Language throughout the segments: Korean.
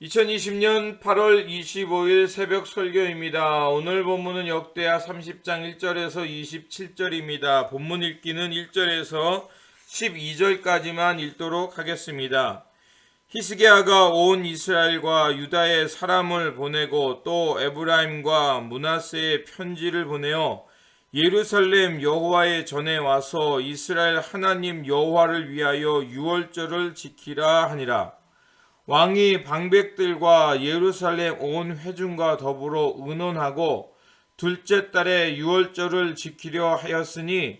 2020년 8월 25일 새벽 설교입니다. 오늘 본문은 역대하 30장 1절에서 27절입니다. 본문 읽기는 1절에서 12절까지만 읽도록 하겠습니다. 히스기야가 온 이스라엘과 유다의 사람을 보내고 또 에브라임과 므낫세의 편지를 보내어 예루살렘 여호와의 전에 와서 이스라엘 하나님 여호와를 위하여 유월절을 지키라 하니라. 왕이 방백들과 예루살렘 온 회중과 더불어 의논하고 둘째 달에 유월절을 지키려 하였으니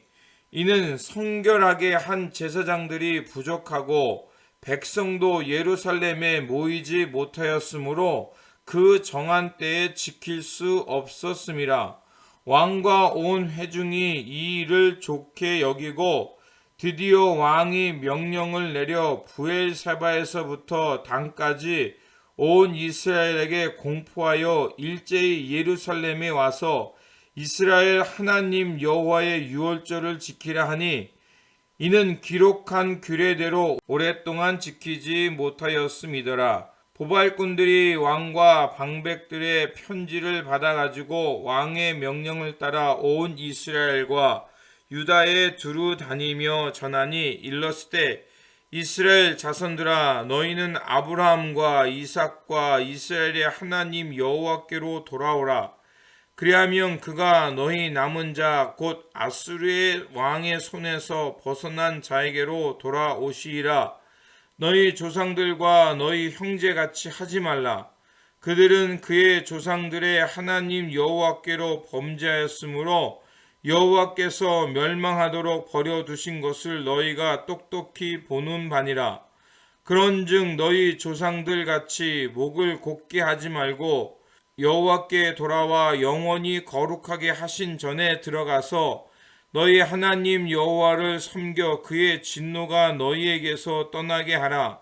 이는 성결하게 한 제사장들이 부족하고 백성도 예루살렘에 모이지 못하였으므로 그 정한 때에 지킬 수 없었음이라. 왕과 온 회중이 이 일을 좋게 여기고 드디어 왕이 명령을 내려 부엘세바에서부터 단까지 온 이스라엘에게 공포하여 일제히 예루살렘에 와서 이스라엘 하나님 여호와의 유월절을 지키라 하니 이는 기록한 규례대로 오랫동안 지키지 못하였음이더라. 보발꾼들이 왕과 방백들의 편지를 받아가지고 왕의 명령을 따라 온 이스라엘과 유다에 두루 다니며 전하니 일렀을 이스라엘 자손들아, 너희는 아브라함과 이삭과 이스라엘의 하나님 여호와께로 돌아오라. 그리하면 그가 너희 남은 자 곧 아수르의 왕의 손에서 벗어난 자에게로 돌아오시리라. 너희 조상들과 너희 형제같이 하지 말라. 그들은 그의 조상들의 하나님 여호와께로 범죄하였으므로 여호와께서 멸망하도록 버려두신 것을 너희가 똑똑히 보는 바니라. 그런즉 너희 조상들 같이 목을 곧게 하지 말고 여호와께 돌아와 영원히 거룩하게 하신 전에 들어가서 너희 하나님 여호와를 섬겨 그의 진노가 너희에게서 떠나게 하라.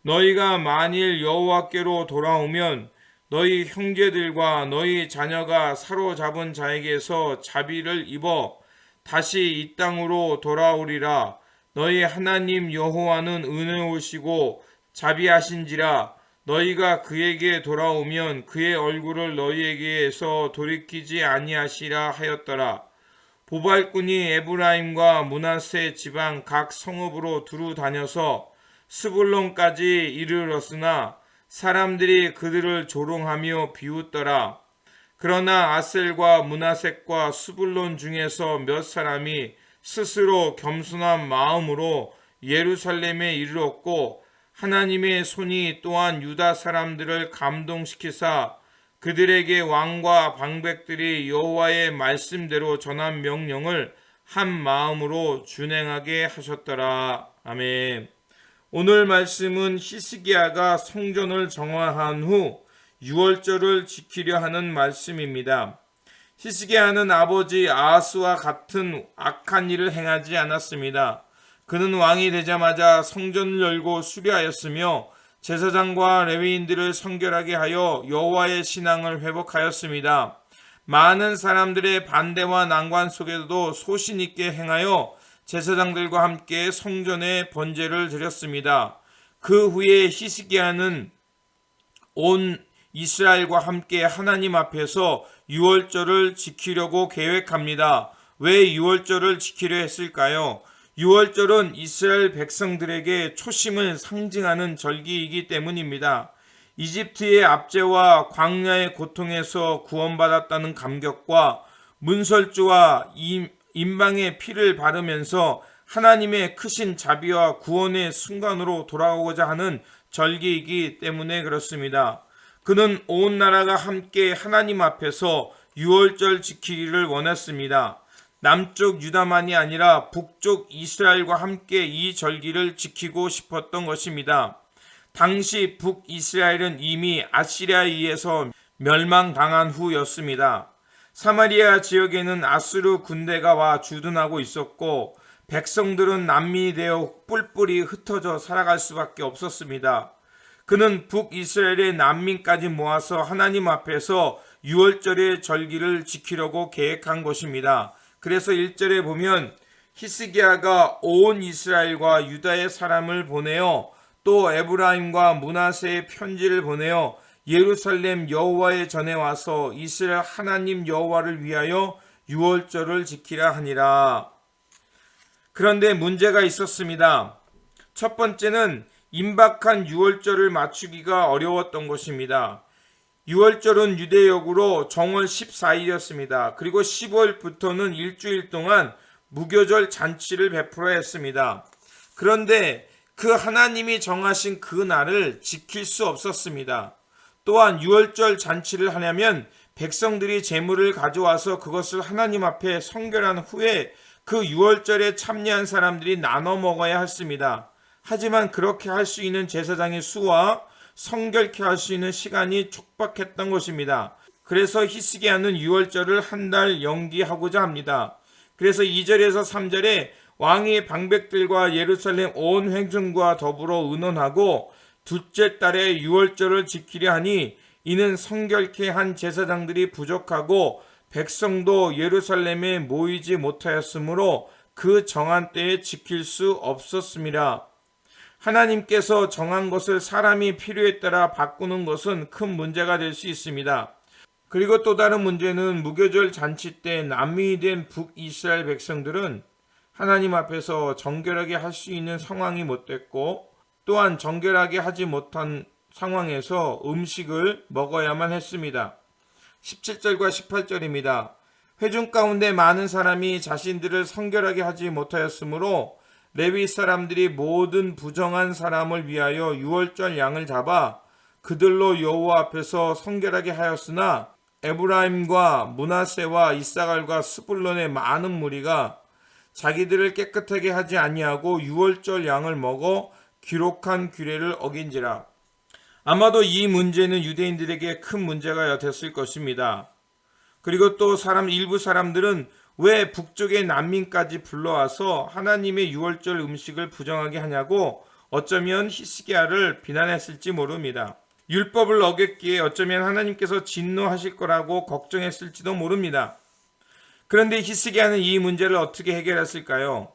너희가 만일 여호와께로 돌아오면 너희 형제들과 너희 자녀가 사로잡은 자에게서 자비를 입어 다시 이 땅으로 돌아오리라. 너희 하나님 여호와는 은혜오시고 자비하신지라. 너희가 그에게 돌아오면 그의 얼굴을 너희에게서 돌이키지 아니하시라 하였더라. 보발꾼이 에브라임과 므낫세 지방 각 성읍으로 두루 다녀서 스불론까지 이르렀으나 사람들이 그들을 조롱하며 비웃더라. 그러나 아셀과 므낫셋과 스불론 중에서 몇 사람이 스스로 겸손한 마음으로 예루살렘에 이르렀고 하나님의 손이 또한 유다 사람들을 감동시키사 그들에게 왕과 방백들이 여호와의 말씀대로 전한 명령을 한 마음으로 준행하게 하셨더라. 아멘. 오늘 말씀은 히스기야가 성전을 정화한 후 유월절을 지키려 하는 말씀입니다. 히스기야는 아버지 아하스와 같은 악한 일을 행하지 않았습니다. 그는 왕이 되자마자 성전을 열고 수리하였으며 제사장과 레위인들을 성결하게 하여 여호와의 신앙을 회복하였습니다. 많은 사람들의 반대와 난관 속에서도 소신 있게 행하여 제사장들과 함께 성전에 번제를 드렸습니다. 그 후에 히스기야는 온 이스라엘과 함께 하나님 앞에서 유월절을 지키려고 계획합니다. 왜 유월절을 지키려 했을까요? 유월절은 이스라엘 백성들에게 초심을 상징하는 절기이기 때문입니다. 이집트의 압제와 광야의 고통에서 구원받았다는 감격과 문설주와 임방의 피를 바르면서 하나님의 크신 자비와 구원의 순간으로 돌아오고자 하는 절기이기 때문에 그렇습니다. 그는 온 나라가 함께 하나님 앞에서 유월절 지키기를 원했습니다. 남쪽 유다만이 아니라 북쪽 이스라엘과 함께 이 절기를 지키고 싶었던 것입니다. 당시 북이스라엘은 이미 아시리아에 의해서 멸망당한 후였습니다. 사마리아 지역에는 아수르 군대가 와 주둔하고 있었고 백성들은 난민이 되어 뿔뿔이 흩어져 살아갈 수밖에 없었습니다. 그는 북이스라엘의 난민까지 모아서 하나님 앞에서 유월절의 절기를 지키려고 계획한 것입니다. 그래서 1절에 보면 히스기야가 온 이스라엘과 유다의 사람을 보내어 또 에브라임과 므낫세에 편지를 보내어 예루살렘 여호와의 전에 와서 이스라엘 하나님 여호와를 위하여 유월절을 지키라 하니라. 그런데 문제가 있었습니다. 첫 번째는 임박한 유월절을 맞추기가 어려웠던 것입니다. 유월절은 유대역으로 정월 14일이었습니다. 그리고 15일부터는 일주일 동안 무교절 잔치를 베풀어야 했습니다. 그런데 그 하나님이 정하신 그 날을 지킬 수 없었습니다. 또한 유월절 잔치를 하려면 백성들이 제물을 가져와서 그것을 하나님 앞에 성결한 후에 그 유월절에 참여한 사람들이 나눠 먹어야 했습니다. 하지만 그렇게 할 수 있는 제사장의 수와 성결케 할 수 있는 시간이 촉박했던 것입니다. 그래서 히스기야는 유월절을 한 달 연기하고자 합니다. 그래서 2절에서 3절에 왕이 방백들과 예루살렘 온 회중과 더불어 의논하고 둘째 달에 유월절을 지키려 하니 이는 성결케 한 제사장들이 부족하고 백성도 예루살렘에 모이지 못하였으므로 그 정한 때에 지킬 수 없었습니다. 하나님께서 정한 것을 사람이 필요에 따라 바꾸는 것은 큰 문제가 될 수 있습니다. 그리고 또 다른 문제는 무교절 잔치 때 난민이 된 북이스라엘 백성들은 하나님 앞에서 정결하게 할 수 있는 상황이 못 됐고 또한 정결하게 하지 못한 상황에서 음식을 먹어야만 했습니다. 17절과 18절입니다. 회중 가운데 많은 사람이 자신들을 성결하게 하지 못하였으므로 레위 사람들이 모든 부정한 사람을 위하여 유월절 양을 잡아 그들로 여호와 앞에서 성결하게 하였으나 에브라임과 므낫세와 이사갈과 스불론의 많은 무리가 자기들을 깨끗하게 하지 아니하고 유월절 양을 먹어 기록한 규례를 어긴지라. 아마도 이 문제는 유대인들에게 큰 문제가 됐을 것입니다. 그리고 또 일부 사람들은 왜 북쪽의 난민까지 불러와서 하나님의 유월절 음식을 부정하게 하냐고 어쩌면 히스기야를 비난했을지 모릅니다. 율법을 어겼기에 어쩌면 하나님께서 진노하실 거라고 걱정했을지도 모릅니다. 그런데 히스기야는 이 문제를 어떻게 해결했을까요?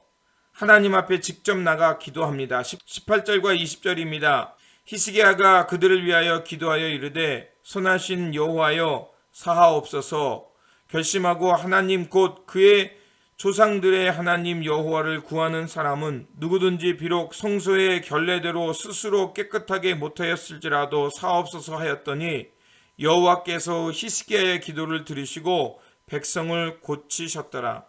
하나님 앞에 직접 나가 기도합니다. 18절과 20절입니다. 히스기야가 그들을 위하여 기도하여 이르되 선하신 여호와여 사하옵소서. 결심하고 하나님 곧 그의 조상들의 하나님 여호와를 구하는 사람은 누구든지 비록 성소의 결례대로 스스로 깨끗하게 못하였을지라도 사옵소서 하였더니 여호와께서 히스기야의 기도를 들으시고 백성을 고치셨더라.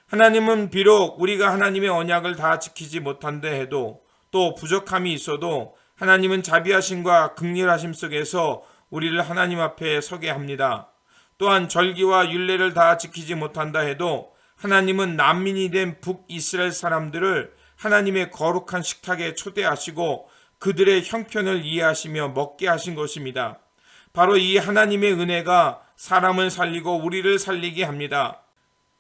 하나님은 비록 우리가 하나님의 언약을 다 지키지 못한다 해도 또 부족함이 있어도 하나님은 자비하심과 긍휼하심 속에서 우리를 하나님 앞에 서게 합니다. 또한 절기와 율례를 다 지키지 못한다 해도 하나님은 난민이 된 북이스라엘 사람들을 하나님의 거룩한 식탁에 초대하시고 그들의 형편을 이해하시며 먹게 하신 것입니다. 바로 이 하나님의 은혜가 사람을 살리고 우리를 살리게 합니다.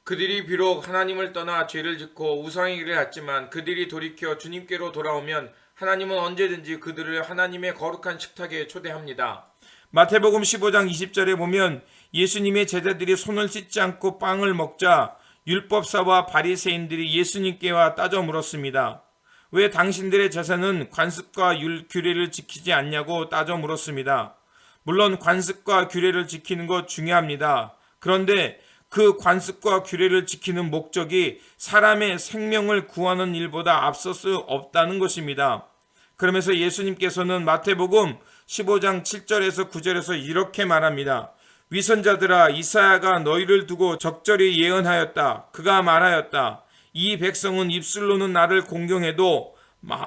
그들이 비록 하나님을 떠나 죄를 짓고 우상의 길을 갔지만 그들이 돌이켜 주님께로 돌아오면 하나님은 언제든지 그들을 하나님의 거룩한 식탁에 초대합니다. 마태복음 15장 20절에 보면 예수님의 제자들이 손을 씻지 않고 빵을 먹자 율법사와 바리새인들이 예수님께 와 따져 물었습니다. 왜 당신들의 제사는 관습과 규례를 지키지 않냐고 따져 물었습니다. 물론 관습과 규례를 지키는 것 중요합니다. 그런데 그 관습과 규례를 지키는 목적이 사람의 생명을 구하는 일보다 앞설 수 없다는 것입니다. 그러면서 예수님께서는 마태복음 15장 7절에서 9절에서 이렇게 말합니다. 위선자들아, 이사야가 너희를 두고 적절히 예언하였다. 그가 말하였다. 이 백성은 입술로는 나를 공경해도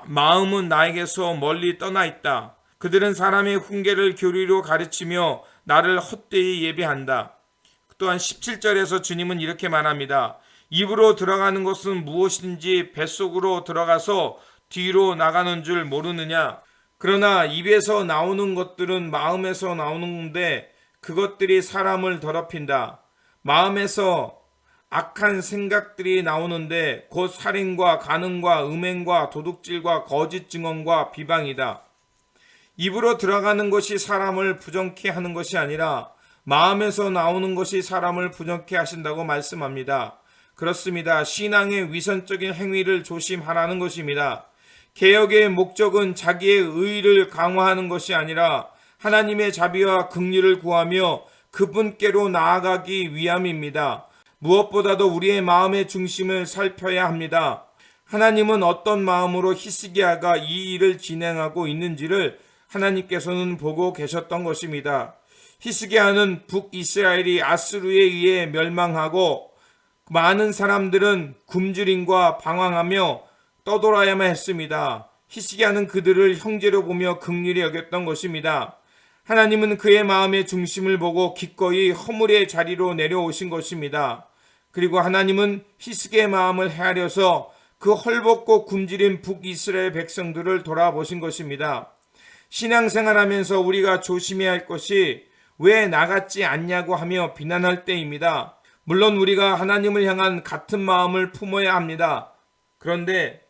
마음은 나에게서 멀리 떠나 있다. 그들은 사람의 훈계를 교리로 가르치며 나를 헛되이 예배한다. 또한 17절에서 주님은 이렇게 말합니다. 입으로 들어가는 것은 무엇인지 뱃속으로 들어가서 뒤로 나가는 줄 모르느냐. 그러나 입에서 나오는 것들은 마음에서 나오는데 그것들이 사람을 더럽힌다. 마음에서 악한 생각들이 나오는데 곧 살인과 간음과 음행과 도둑질과 거짓 증언과 비방이다. 입으로 들어가는 것이 사람을 부정케 하는 것이 아니라 마음에서 나오는 것이 사람을 부정케 하신다고 말씀합니다. 그렇습니다. 신앙의 위선적인 행위를 조심하라는 것입니다. 개혁의 목적은 자기의 의의를 강화하는 것이 아니라 하나님의 자비와 긍휼을 구하며 그분께로 나아가기 위함입니다. 무엇보다도 우리의 마음의 중심을 살펴야 합니다. 하나님은 어떤 마음으로 히스기야가 이 일을 진행하고 있는지를 하나님께서는 보고 계셨던 것입니다. 히스기야는 북이스라엘이 아수르에 의해 멸망하고 많은 사람들은 굶주림과 방황하며 떠돌아야만 했습니다. 히스기야는 그들을 형제로 보며 긍휼히 여겼던 것입니다. 하나님은 그의 마음의 중심을 보고 기꺼이 허물의 자리로 내려오신 것입니다. 그리고 하나님은 히스기야의 마음을 헤아려서 그 헐벗고 굶주린 북이스라엘 백성들을 돌아보신 것입니다. 신앙생활하면서 우리가 조심해야 할 것이 왜 나같지 않냐고 하며 비난할 때입니다. 물론 우리가 하나님을 향한 같은 마음을 품어야 합니다. 그런데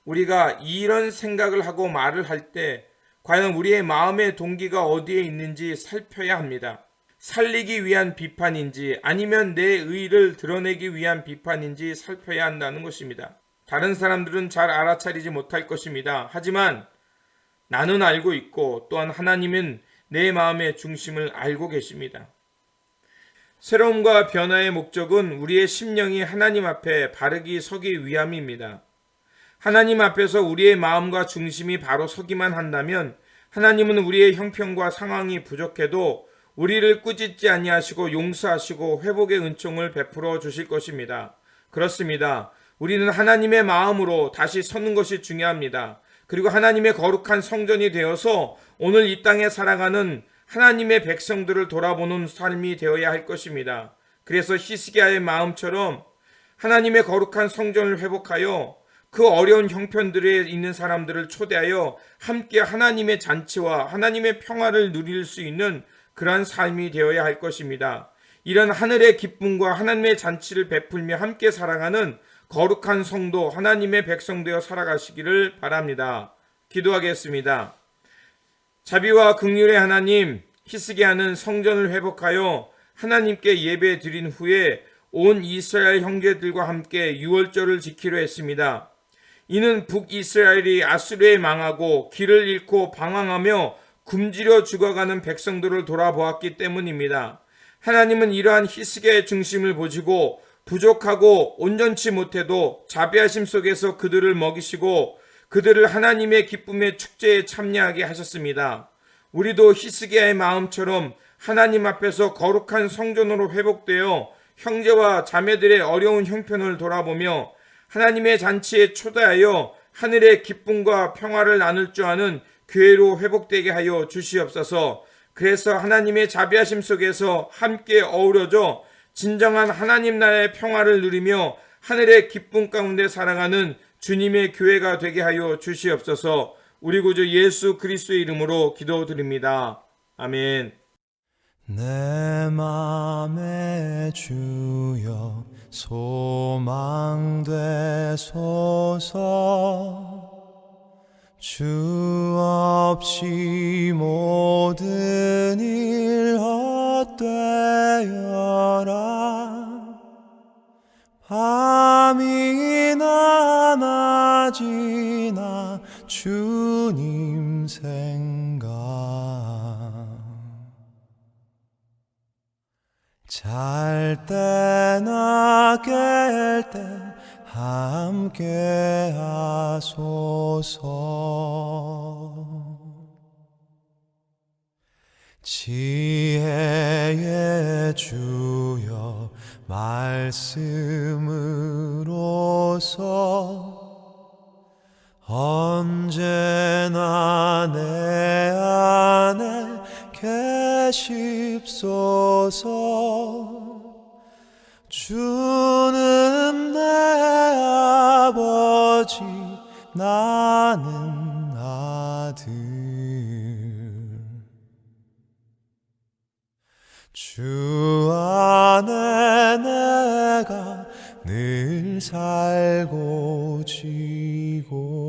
우리가 이런 생각을 하고 말을 할 때 과연 우리의 마음의 동기가 어디에 있는지 살펴야 합니다. 살리기 위한 비판인지 아니면 내 의의를 드러내기 위한 비판인지 살펴야 한다는 것입니다. 다른 사람들은 잘 알아차리지 못할 것입니다. 하지만 나는 알고 있고 또한 하나님은 내 마음의 중심을 알고 계십니다. 새로움과 변화의 목적은 우리의 심령이 하나님 앞에 바르게 서기 위함입니다. 하나님 앞에서 우리의 마음과 중심이 바로 서기만 한다면 하나님은 우리의 형편과 상황이 부족해도 우리를 꾸짖지 아니하시고 용서하시고 회복의 은총을 베풀어 주실 것입니다. 그렇습니다. 우리는 하나님의 마음으로 다시 서는 것이 중요합니다. 그리고 하나님의 거룩한 성전이 되어서 오늘 이 땅에 살아가는 하나님의 백성들을 돌아보는 삶이 되어야 할 것입니다. 그래서 히스기야의 마음처럼 하나님의 거룩한 성전을 회복하여 그 어려운 형편들에 있는 사람들을 초대하여 함께 하나님의 잔치와 하나님의 평화를 누릴 수 있는 그러한 삶이 되어야 할 것입니다. 이런 하늘의 기쁨과 하나님의 잔치를 베풀며 함께 살아가는 거룩한 성도 하나님의 백성 되어 살아가시기를 바랍니다. 기도하겠습니다. 자비와 긍휼의 하나님, 히스기야는 성전을 회복하여 하나님께 예배 드린 후에 온 이스라엘 형제들과 함께 유월절을 지키려 했습니다. 이는 북이스라엘이 아수르에 망하고 길을 잃고 방황하며 굶주려 죽어가는 백성들을 돌아보았기 때문입니다. 하나님은 이러한 히스기야의 중심을 보시고 부족하고 온전치 못해도 자비하심 속에서 그들을 먹이시고 그들을 하나님의 기쁨의 축제에 참여하게 하셨습니다. 우리도 히스기야의 마음처럼 하나님 앞에서 거룩한 성전으로 회복되어 형제와 자매들의 어려운 형편을 돌아보며 하나님의 잔치에 초대하여 하늘의 기쁨과 평화를 나눌 줄 아는 교회로 회복되게 하여 주시옵소서. 그래서 하나님의 자비하심 속에서 함께 어우러져 진정한 하나님 나라의 평화를 누리며 하늘의 기쁨 가운데 살아가는 주님의 교회가 되게 하여 주시옵소서. 우리 구주 예수 그리스도의 이름으로 기도드립니다. 아멘. 내 맘에 주여 소망되소서. 주 없이 모든 일 헛되어라. 밤이나 낮이나 주님 생각. 잘 때나 깰 때 함께 하소서. 지혜의 주여 말씀으로서 언제나 내 안에 계십소서. 주는 내 아버지 나는 아들. 주 안에 내가 늘 살고 지고.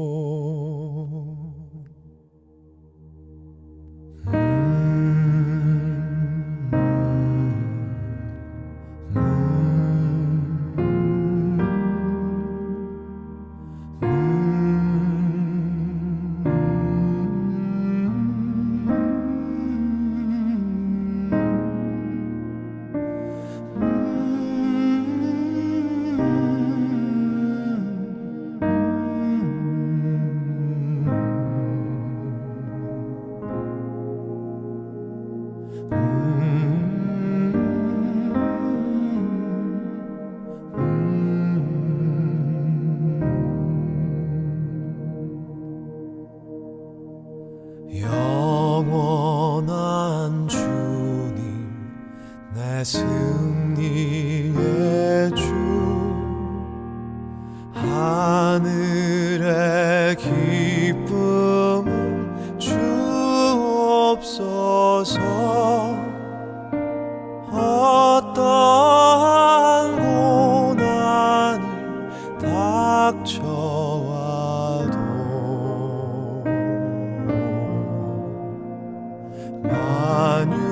영원한 주님 내 승리의 주 하늘의 기쁨을 주옵소서 어떠한 고난이 닥쳐와도 만유